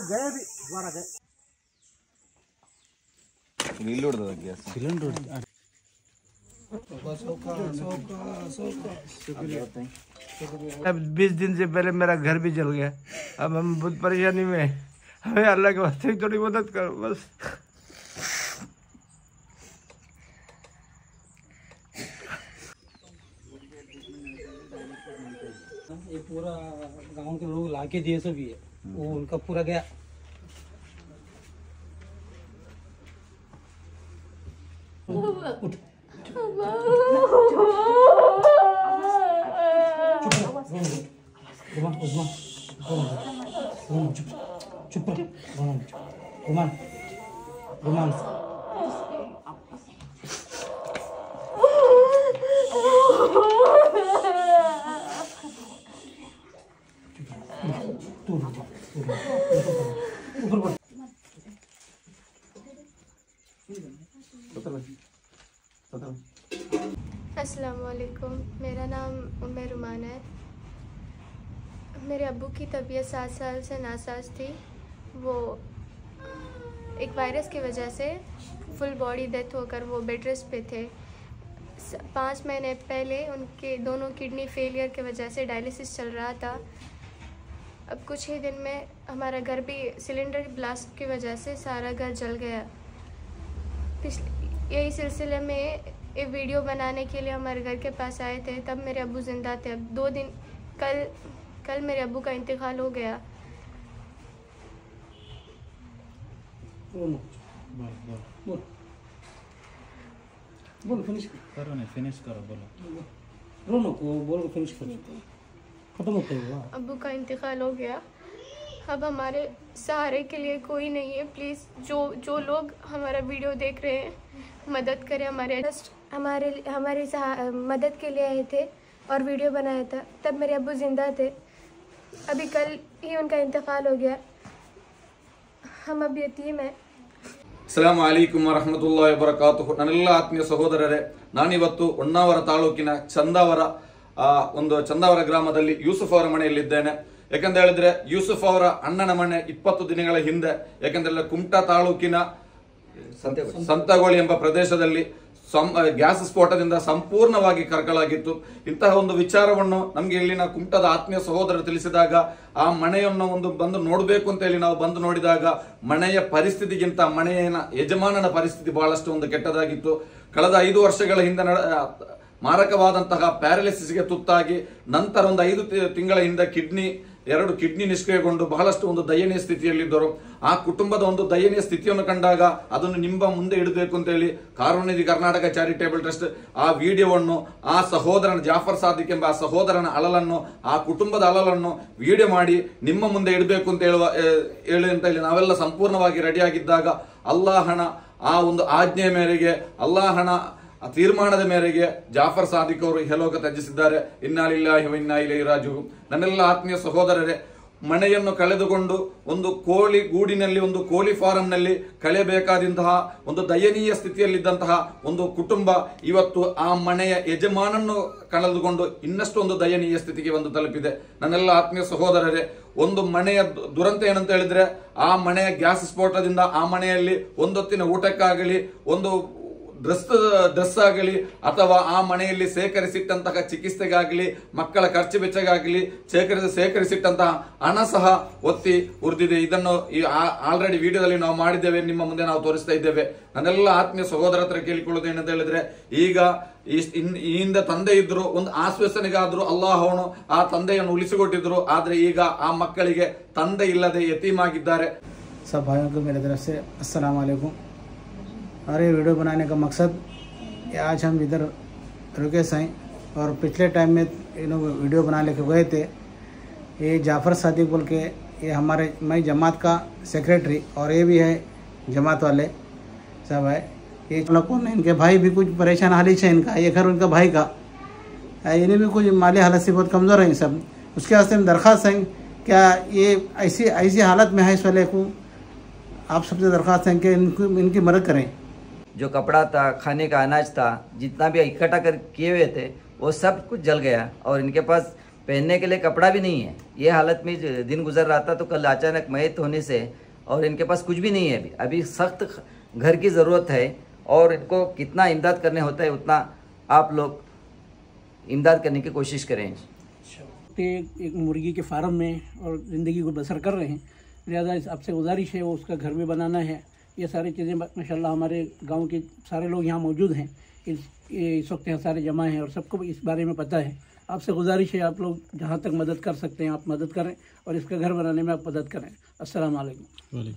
गए भी दोबारा गए सिलेंडर 20 दिन से पहले मेरा घर भी जल गया। अब हम बहुत परेशानी में, हमें अल्लाह के वास्ते थोड़ी मदद करो बस। ये पूरा गांव के लोग लाके दिए सभी है, वो उनका पूरा गया। उठ चुप रुमान अस्सलाम वालेकुम, मेरा नाम उम्मे रुमान है। मेरे अब्बू की तबीयत 7 साल से नासाज थी। वो एक वायरस की वजह से फुल बॉडी डेथ होकर वो बेड रेस्ट पे थे। 5 महीने पहले उनके दोनों किडनी फेलियर की वजह से डायलिसिस चल रहा था। अब कुछ ही दिन में हमारा घर भी सिलेंडर ब्लास्ट की वजह से सारा घर जल गया। यही सिलसिले में ये वीडियो बनाने के लिए हमारे घर के पास आए थे। तब मेरे अब्बू ज़िंदा थे। अब 2 दिन कल मेरे अब्बू का इंतकाल हो गया। बोलो फिनिश करो ना, फिनिश करो, बोलो रोनो को बोलो फिनिश करो, खत्म होता है। अब्बू का इंतकाल हो गया। अब हमारे सहारे के लिए कोई नहीं है। प्लीज़ जो लोग हमारा वीडियो देख रहे हैं मदद करें। हमारे मदद के लिए आए थे और वीडियो बनाया था। तब मेरे अब्बू ज़िंदा थे। अभी कल ही उनका इंतकाल हो गया। हम अब यतीम हैं। ಅಸ್ಸಲಾಮು ಅಲೈಕುಂ ವರಹಮತುಲ್ಲಾಹಿ ವಬರಕಾತುಹು. ನನ್ನೆಲ್ಲ ಆತ್ಮೀಯ ಸಹೋದರರೇ, ನಾನಿವತ್ತು ಹೊನ್ನಾವರ ತಾಲೂಕಿನ ಚಂದಾವರ ಗ್ರಾಮದಲ್ಲಿ ಯೂಸುಫ್ ಅವರ ಮನೆಯಲ್ಲಿದ್ದೇನೆ. ಯಾಕಂತ ಹೇಳಿದ್ರೆ ಯೂಸುಫ್ ಅವರ ಅಣ್ಣನ ಮನೆ 20 ದಿನಗಳ ಹಿಂದೆ, ಯಾಕಂದ್ರೆ ಕುಮಟಾ ತಾಲೂಕಿನ ಸಂತಗೋಳಿ ಎಂಬ ಪ್ರದೇಶದಲ್ಲಿ ಗ್ಯಾಸ್ ಸ್ಫೋಟದಿಂದ ಸಂಪೂರ್ಣವಾಗಿ ಕರಕಲಾಗಿತ್ತು. ಇಂತಹ ಒಂದು ವಿಚಾರವನ್ನು ನಮಗೆ ಇಲ್ಲಿನ ಕುಮಟಾದ ಆತ್ಮೀಯ ಸಹೋದರರು ತಿಳಿಸಿದಾಗ ಆ ಮನೆಯನ್ನು ಬಂದು ನೋಡಬೇಕು ಅಂತ ಹೇಳಿ ನಾವು ಬಂದು ನೋಡಿದಾಗ ಮನೆಯ ಪರಿಸ್ಥಿತಿಗಿಂತ ಮನೆಯ ಯಜಮಾನನ ಪರಿಸ್ಥಿತಿ ಬಹಳಷ್ಟು ಕೆಟ್ಟದಾಗಿತ್ತು. ಕಳೆದ 5 ವರ್ಷಗಳ ಹಿಂದೆ ಮಾರಕವಾದಂತಹ ಪ್ಯಾರಾಲಿಸಿಸ್ಗೆ ತುತ್ತಾಗಿ ನಂತರ 5 ತಿಂಗಳ ಹಿಂದೆ 2 ಕಿಡ್ನಿ ನಿಷ್ಕ್ರಿಯಗೊಂಡು ಬಹಳಷ್ಟು ದಯನೀಯ ಸ್ಥಿತಿಯಲ್ಲಿದ್ದರು. ಆ ಕುಟುಂಬದ ದಯನೀಯ ಸ್ಥಿತಿಯನ್ನು ಕಂಡಾಗ ಅದನ್ನು ನಿಮ್ಮ ಮುಂದೆ ಇಡಬೇಕು ಅಂತ ಹೇಳಿ ಕಾರುಣ್ಯದಿ ಕರ್ನಾಟಕ ಚಾರಿಟೇಬಲ್ ಟ್ರಸ್ಟ್ ಆ ವಿಡಿಯೋವನ್ನು, ಆ ಸಹೋದರನ ಜಾಫರ್ ಸಾದಿಕ್ ಎಂಬ ಆ ಸಹೋದರನ ಅಳಲನ್ನು, ಆ ಕುಟುಂಬದ ಅಳಲನ್ನು ವಿಡಿಯೋ ಮಾಡಿ ನಿಮ್ಮ ಮುಂದೆ ಇಡಬೇಕು ಅಂತ ಹೇಳಿ ಅಂತ ಹೇಳಿ ನಾವೆಲ್ಲ ಸಂಪೂರ್ಣವಾಗಿ ರೆಡಿಯಾಗಿದ್ದಾಗ ಅಲ್ಲಾಹನ ಆ ಆಜ್ಞೆಯ ಮೇರೆಗೆ, ಅಲ್ಲಾಹನ ತೀರ್ಮಾನದ ಮೇರೆಗೆ ಜಾಫರ್ ಸಾದಿಕ್ ಅವರು ಇಹಲೋಕ ತ್ಯಜಿಸಿದ್ದಾರೆ. ಇನ್ನಾ ಲಿಲ್ಲಾಹಿ ವ ಇನ್ನಾ ಇಲೈಹಿ ರಾಜಿಊನ್. ನನ್ನೆಲ್ಲ ಆತ್ಮೀಯ ಸಹೋದರರೇ, ಮನೆಯನ್ನು ಕಳೆದುಕೊಂಡು ಕೋಳಿ ಗೂಡಿನಲ್ಲಿ, ಕೋಳಿ ಫಾರಂನಲ್ಲಿ ಕಳೆಯಬೇಕಾದಂತಹ ದಯನೀಯ ಸ್ಥಿತಿಯಲ್ಲಿದ್ದಂತಹ ಕುಟುಂಬ ಇವತ್ತು ಆ ಮನೆಯ ಯಜಮಾನನ್ನು ಕಳೆದುಕೊಂಡು ಇನ್ನಷ್ಟು ದಯನೀಯ ಸ್ಥಿತಿಗೆ ತಲುಪಿದೆ. ನನ್ನೆಲ್ಲ ಆತ್ಮೀಯ ಸಹೋದರರೇ, ಮನೆಯ ದುರಂತ ಏನಂತ ಹೇಳಿದ್ರೆ, ಆ ಮನೆಯ ಗ್ಯಾಸ್ ಸ್ಫೋಟದಿಂದ ಆ ಮನೆಯಲ್ಲಿ ಹೊತ್ತಿನ ಊಟಕ್ಕಾಗಲಿ, ಡ್ರೆಸ್ ಆಗಲಿ, ಅಥವಾ ಆ ಮನೆಯಲ್ಲಿ ಸೇಕರಿಸಿಟ್ಟಂತಹ ಚಿಕಿತ್ಸೆಗಾಗಲಿ, ಮಕ್ಕಳ ಖರ್ಚು ವೆಚ್ಚಗಾಗಲಿ ಸೇಕರಿಸಿಟ್ಟಂತಹ ಹಣ ಸಹ ಒತ್ತಿ ಉರಿದಿದೆ. ಇದನ್ನು ಆಲ್ರೆಡಿ ವಿಡಿಯೋದಲ್ಲಿ ನಾವು ಮಾಡಿದ್ದೇವೆ, ನಿಮ್ಮ ಮುಂದೆ ನಾವು ತೋರಿಸ್ತಾ ಇದ್ದೇವೆ. ನನ್ನೆಲ್ಲ ಆತ್ಮೀಯ ಸಹೋದರ ಹತ್ರ ಕೇಳಿಕೊಳ್ಳೋದು ಏನಂತ ಹೇಳಿದ್ರೆ, ಈಗ ಈ ಹಿಂದೆ ತಂದೆ ಇದ್ರು, ಆಶ್ವಾಸನೆಗಾದ್ರು ಅಲ್ಲಾಹನು ಆ ತಂದೆಯನ್ನು ಉಳಿಸಿಕೊಟ್ಟಿದ್ರು. ಆದ್ರೆ ಈಗ ಆ ಮಕ್ಕಳಿಗೆ ತಂದೆ ಇಲ್ಲದೆ ಯತೀಮಾಗಿದ್ದಾರೆ. सब भाइयों को मेरी तरफ से अस्सलाम वालेकुम। और ये वीडियो बनाने का मकसद, आज हम इधर रुके सही और पिछले टाइम में वीडियो बना लेके गए थे। ये जाफ़र सादिक बोल के, ये मैं जमात का सेक्रेटरी और ये भी है जमात वाले सब है। ये कौन है, इनके भाई भी कुछ परेशान हालित है इनका, ये घर उनका भाई का, इन्हें भी कुछ माली हालत से बहुत कमज़ोर हैं सब। उसके वास्ते हम दरख्वास्त हैं, क्या ये ऐसी हालत में है इस वाले को, आप सबसे दरख्वास्त हैं कि इनकी मदद करें। जो कपड़ा था, खाने का अनाज था, जितना भी इकट्ठा कर किए हुए थे वो सब कुछ जल गया। और इनके पास पहनने के लिए कपड़ा भी नहीं है। ये हालत में दिन गुजर रहा था, तो कल अचानक मयत होने से और इनके पास कुछ भी नहीं है, अभी सख्त घर की ज़रूरत है और इनको कितना इमदाद करने होता है उतना आप लोग इमदाद करने की कोशिश करें। एक मुर्गी के फार्म में और ज़िंदगी को बसर कर रहे हैं, लिहाजा आपसे गुजारिश है वो उसका घर भी बनाना है। ये सारी चीज़ें माशाल्लाह हमारे गांव के सारे लोग यहाँ मौजूद हैं, इस वक्त यहाँ सारे जमा हैं और सबको इस बारे में पता है। आपसे गुजारिश है आप लोग जहाँ तक मदद कर सकते हैं आप मदद करें और इसका घर बनाने में आप मदद करें। अस्सलाम वालेकुम।